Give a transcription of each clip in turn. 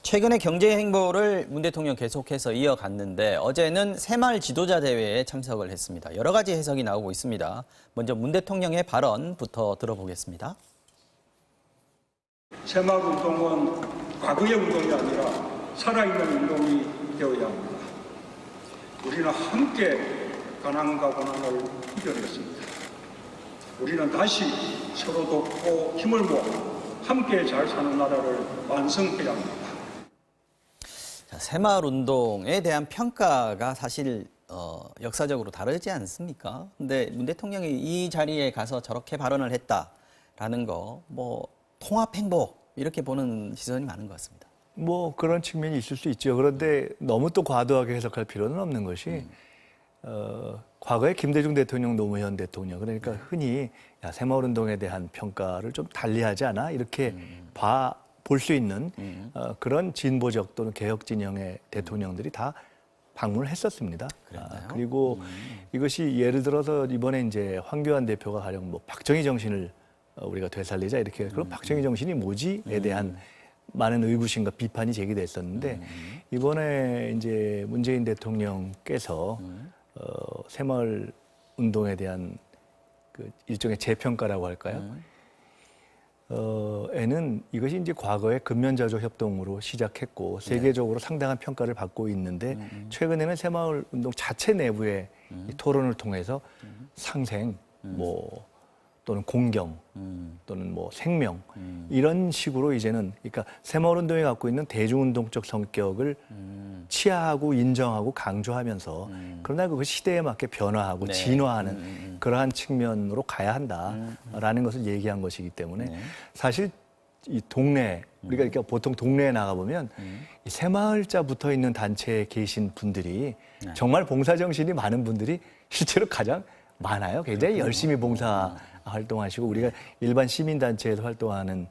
최근에 경제 행보를 문 대통령 계속해서 이어갔는데 어제는 새마을 지도자 대회에 참석을 했습니다. 여러 가지 해석이 나오고 있습니다. 먼저 문 대통령의 발언부터 들어보겠습니다. 새마을 운동은 과거의 운동이 아니라 살아있는 운동이 되어야 합니다. 우리는 함께 가난과 고난을 이겨냈습니다. 우리는 다시 서로 돕고 힘을 모아 함께 잘 사는 나라를 완성해야 합니다. 새마을 운동에 대한 평가가 사실 역사적으로 다르지 않습니까? 근데 문 대통령이 이 자리에 가서 저렇게 발언을 했다라는 거, 통합 행보 이렇게 보는 시선이 많은 것 같습니다. 그런 측면이 있을 수 있죠. 그런데 너무 또 과도하게 해석할 필요는 없는 것이 과거에 김대중 대통령, 노무현 대통령 그러니까 흔히 새마을 운동에 대한 평가를 좀 달리하지 않아 이렇게 볼 수 있는 그런 진보적 또는 개혁 진영의 대통령들이 다 방문을 했었습니다. 그리고 이것이 예를 들어서 이번에 이제 황교안 대표가 가령 박정희 정신을 우리가 되살리자 이렇게 그럼 박정희 정신이 뭐지에 대한 많은 의구심과 비판이 제기됐었는데 이번에 이제 문재인 대통령께서 새마을 운동에 대한 그 일종의 재평가라고 할까요? 에는 이것이 이제 과거에 근면자족 협동으로 시작했고 세계적으로 상당한 평가를 받고 있는데 최근에는 새마을 운동 자체 내부의 이 토론을 통해서 상생, 또는 공경, 또는 생명 이런 식으로 이제는 그러니까 새마을 운동이 갖고 있는 대중운동적 성격을 치하하고 인정하고 강조하면서 그러나 그 시대에 맞게 변화하고 진화하는 그러한 측면으로 가야 한다라는 것을 얘기한 것이기 때문에 사실 이 동네 우리가 이렇게 보통 동네에 나가 보면 이 새마을자 붙어 있는 단체에 계신 분들이 정말 봉사 정신이 많은 분들이 실제로 가장 많아요. 굉장히 열심히 봉사 활동하시고 우리가 일반 시민단체에서 활동하는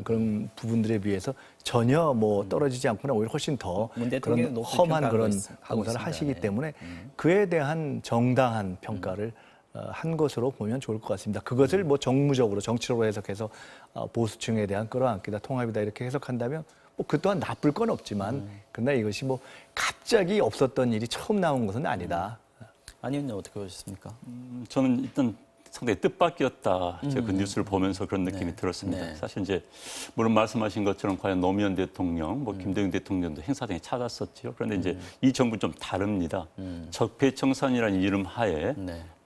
그런 부분들에 비해서 전혀 떨어지지 않거나 오히려 훨씬 더 그런 험한 그런 봉사를 하시기 때문에 그에 대한 정당한 평가를 한 것으로 보면 좋을 것 같습니다. 그것을 정무적으로 정치적으로 해석해서 보수층에 대한 끌어안기다 통합이다 이렇게 해석한다면 그 또한 나쁠 건 없지만 그러나 이것이 갑자기 없었던 일이 처음 나온 것은 아니다. 아니요, 어떻게 보셨습니까? 저는 일단 상당히 뜻밖이었다. 제가 그 뉴스를 보면서 그런 느낌이 들었습니다. 사실 이제 물론 말씀하신 것처럼 과연 노무현 대통령, 김대중 대통령도 행사장에 찾았었죠. 그런데 이제 이 정부는 좀 다릅니다. 적폐청산이라는 이름 하에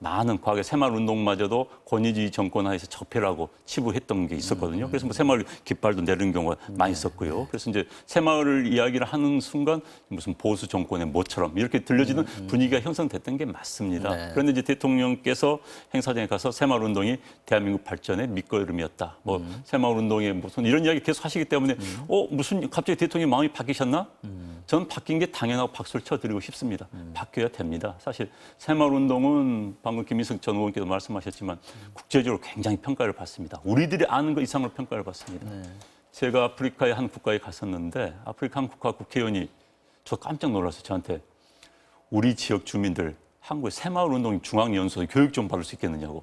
많은 과거 새마을 운동마저도 권위주의 정권 하에서 적폐라고 치부했던 게 있었거든요. 그래서 새마을 깃발도 내리는 경우가 많이 있었고요. 그래서 이제 새마을을 이야기를 하는 순간 무슨 보수 정권의 모처럼 이렇게 들려지는 분위기가 형성됐던 게 맞습니다. 그런데 이제 대통령께서 행사장에 가서 새마을 운동이 대한민국 발전의 밑거름이었다. 새마을 운동에 무슨 이런 이야기 계속 하시기 때문에 무슨 갑자기 대통령이 마음이 바뀌셨나? 저는 바뀐 게 당연하고 박수를 쳐드리고 싶습니다. 바뀌어야 됩니다. 사실 새마을 운동은 방금 김인석 전 의원께서 말씀하셨지만 국제적으로 굉장히 평가를 받습니다. 우리들이 아는 것 이상으로 평가를 받습니다. 제가 아프리카의 한 국가에 갔었는데 아프리카 한 국가 국회의원이 저 깜짝 놀라서 저한테 우리 지역 주민들 한국의 새마을 운동 중앙연수소 교육 좀 받을 수 있겠느냐고.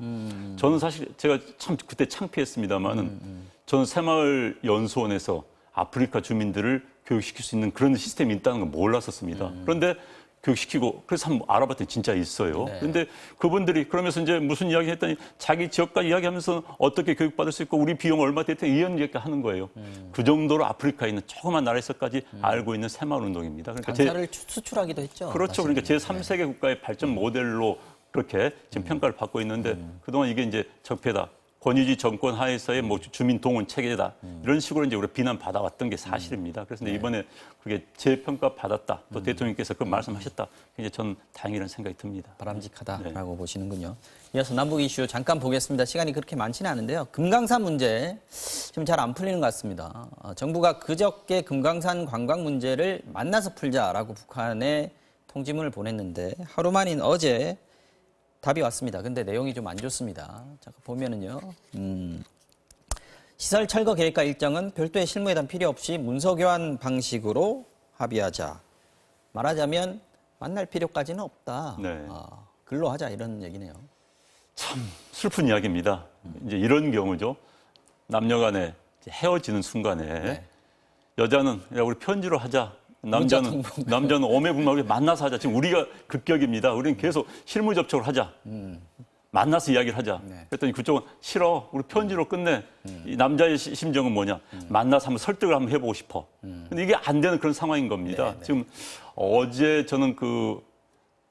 저는 사실 제가 참 그때 창피했습니다만은 저는 새마을 연수원에서 아프리카 주민들을 교육시킬 수 있는 그런 시스템이 있다는 걸 몰랐었습니다. 그런데 교육시키고 그래서 한번 알아봤더니 진짜 있어요. 그런데 그분들이 그러면서 이제 무슨 이야기 했더니 자기 지역과 이야기하면서 어떻게 교육받을 수 있고 우리 비용 얼마 됐다 이런 얘기 하는 거예요. 그 정도로 아프리카에 있는 조그만 나라에서까지 알고 있는 새마을 운동입니다. 그러니까 강사를 수출하기도 했죠. 그렇죠. 그러니까 제3세계 국가의 발전 모델로 그렇게 지금 평가를 받고 있는데 그동안 이게 이제 적폐다. 권위주의 정권 하에서의 주민 동원 체계다 이런 식으로 이제 우리가 비난받아왔던 게 사실입니다. 그래서 이번에 그게 재평가 받았다. 또 대통령께서 그 말씀하셨다. 이제 전 다행이라는 생각이 듭니다. 바람직하다라고 보시는군요. 이어서 남북 이슈 잠깐 보겠습니다. 시간이 그렇게 많지는 않은데요. 금강산 문제 좀 잘 안 풀리는 것 같습니다. 정부가 그저께 금강산 관광 문제를 만나서 풀자라고 북한에 통지문을 보냈는데 하루 만인 어제 답이 왔습니다. 근데 내용이 좀 안 좋습니다. 자, 보면은요. 시설 철거 계획과 일정은 별도의 실무회담 필요 없이 문서 교환 방식으로 합의하자. 말하자면 만날 필요까지는 없다. 글로 하자 이런 얘기네요. 참 슬픈 이야기입니다. 이제 이런 경우죠. 남녀간에 헤어지는 순간에 여자는 야 우리 편지로 하자. 남자는 오매불망하게 만나서 하자. 지금 우리가 급격입니다. 우리는 계속 실무 접촉을 하자. 만나서 이야기를 하자. 네. 그랬더니 그쪽은 싫어. 우리 편지로 끝내. 이 남자의 심정은 뭐냐. 만나서 한번 설득을 한번 해보고 싶어. 근데 이게 안 되는 그런 상황인 겁니다. 네. 지금 어제 저는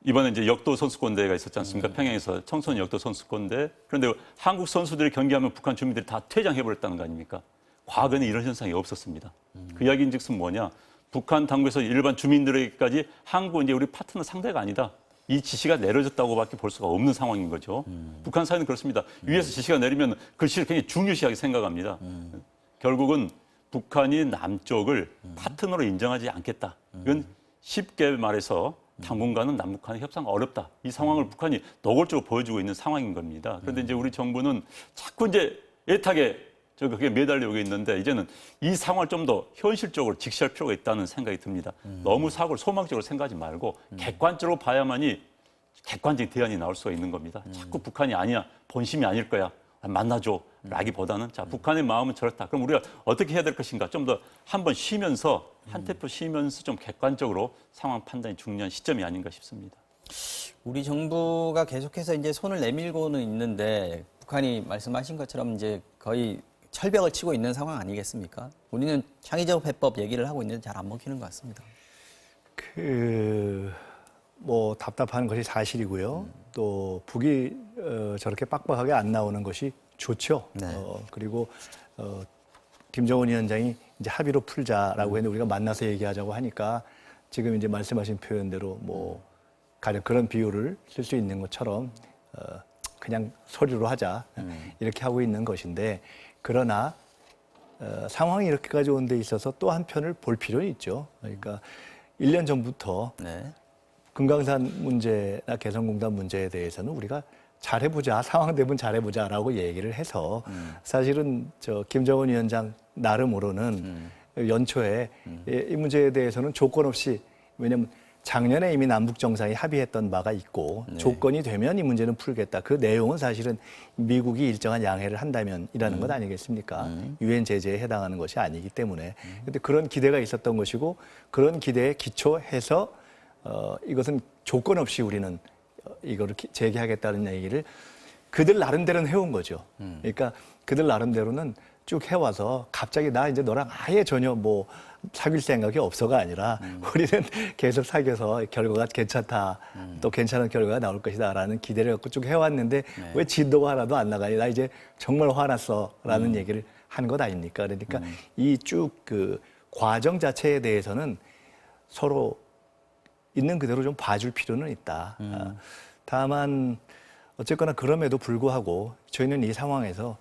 이번에 이제 역도 선수권 대회가 있었지 않습니까? 평양에서 청소년 역도 선수권 대회. 그런데 한국 선수들이 경기하면 북한 주민들이 다 퇴장해버렸다는 거 아닙니까? 과거에는 이런 현상이 없었습니다. 그 이야기인즉슨 뭐냐? 북한 당국에서 일반 주민들에게까지 한국은 이제 우리 파트너 상대가 아니다. 이 지시가 내려졌다고밖에 볼 수가 없는 상황인 거죠. 북한 사회는 그렇습니다. 위에서 지시가 내리면 그 지시를 굉장히 중요시하게 생각합니다. 결국은 북한이 남쪽을 파트너로 인정하지 않겠다. 이건 쉽게 말해서 당분간은 남북한의 협상가 어렵다. 이 상황을 북한이 노골적으로 보여주고 있는 상황인 겁니다. 그런데 이제 우리 정부는 자꾸 이제 애타게 그게 매달리고 있는데 이제는 이 상황을 좀 더 현실적으로 직시할 필요가 있다는 생각이 듭니다. 너무 사고를 소망적으로 생각하지 말고 객관적으로 봐야만이 객관적인 대안이 나올 수가 있는 겁니다. 자꾸 북한이 아니야, 본심이 아닐 거야, 만나줘 라기보다는 자 북한의 마음은 저렇다. 그럼 우리가 어떻게 해야 될 것인가 좀 더 한번 쉬면서 한 템포 쉬면서 좀 객관적으로 상황 판단이 중요한 시점이 아닌가 싶습니다. 우리 정부가 계속해서 이제 손을 내밀고는 있는데 북한이 말씀하신 것처럼 이제 거의 철벽을 치고 있는 상황 아니겠습니까? 우리는 창의적 해법 얘기를 하고 있는데 잘 안 먹히는 것 같습니다. 뭐 답답한 것이 사실이고요. 또 북이 저렇게 빡빡하게 안 나오는 것이 좋죠. 네. 그리고 김정은 위원장이 이제 합의로 풀자라고 했는데 우리가 만나서 얘기하자고 하니까 지금 이제 말씀하신 표현대로 뭐 가령 그런 비유를 쓸 수 있는 것처럼 그냥 소리로 하자 이렇게 하고 있는 것인데 그러나 상황이 이렇게까지 온 데 있어서 또 한편을 볼 필요는 있죠. 그러니까 1년 전부터 네. 금강산 문제나 개성공단 문제에 대해서는 우리가 잘해보자, 상황 되면 잘해보자라고 얘기를 해서 사실은 김정은 위원장 나름으로는 연초에 이 문제에 대해서는 조건 없이 왜냐하면 작년에 이미 남북 정상이 합의했던 바가 있고 네. 조건이 되면 이 문제는 풀겠다. 그 내용은 사실은 미국이 일정한 양해를 한다면이라는 것 아니겠습니까? 유엔 제재에 해당하는 것이 아니기 때문에. 그런데 그런 기대가 있었던 것이고 그런 기대에 기초해서 이것은 조건 없이 우리는 이거를 재개하겠다는 얘기를 그들 나름대로는 해온 거죠. 그러니까 그들 나름대로는 쭉 해와서 갑자기 나 이제 너랑 아예 전혀 뭐 사귈 생각이 없어가 아니라 우리는 계속 사귀어서 결과가 괜찮다, 또 괜찮은 결과가 나올 것이다라는 기대를 갖고 쭉 해왔는데 왜 진도가 하나도 안 나가니? 나 이제 정말 화났어라는 얘기를 한 것 아닙니까? 그러니까 이 쭉 그 과정 자체에 대해서는 서로 있는 그대로 좀 봐줄 필요는 있다. 다만 어쨌거나 그럼에도 불구하고 저희는 이 상황에서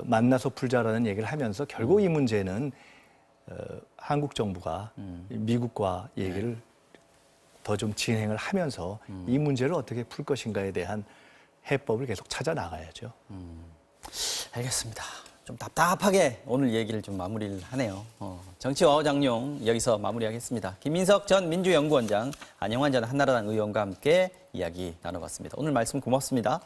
만나서 풀자라는 얘기를 하면서 결국 이 문제는 한국 정부가 미국과 얘기를 더 좀 진행을 하면서 이 문제를 어떻게 풀 것인가에 대한 해법을 계속 찾아 나가야죠. 알겠습니다. 좀 답답하게 오늘 얘기를 좀 마무리를 하네요. 정치어장용 여기서 마무리하겠습니다. 김민석 전 민주연구원장, 안영환 전 한나라당 의원과 함께 이야기 나눠봤습니다. 오늘 말씀 고맙습니다.